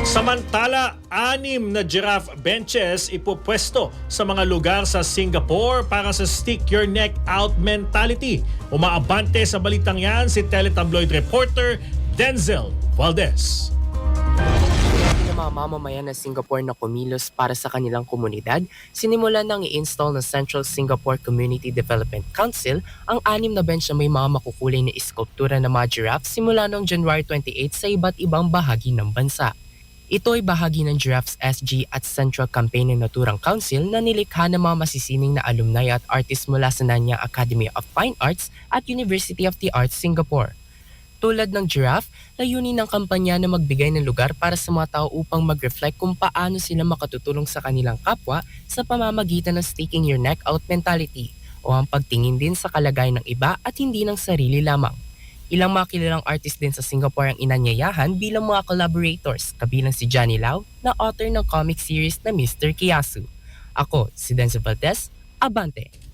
Samantala, 6 na giraffe benches ipupwesto sa mga lugar sa Singapore para sa stick your neck out mentality. Umaabante sa balitang yan si teletabloid reporter Denzel Valdez. Ng mga mamamayan ng Singapore na kumilos para sa kanilang komunidad, sinimulan nang i-install ng Central Singapore Community Development Council ang 6 na bench na may mga makukulay na iskulptura ng mga giraffe simula noong January 28 sa iba't ibang bahagi ng bansa. Ito ay bahagi ng Giraffes SG at Central Campaign ng Naturang Council na nilikha ng mga masisining na alumni at artist mula sa Nanyang Academy of Fine Arts at University of the Arts Singapore. Tulad ng giraffe, layunin ng kampanya na magbigay ng lugar para sa mga tao upang mag-reflect kung paano sila makatutulong sa kanilang kapwa sa pamamagitan ng sticking your neck out mentality o ang pagtingin din sa kalagayan ng iba at hindi ng sarili lamang. Ilang mga kilalang artist din sa Singapore ang inanyayahan bilang mga collaborators, kabilang si Johnny Lau na author ng comic series na Mr. Kiyasu. Ako, si Denzel Valdez, Abante!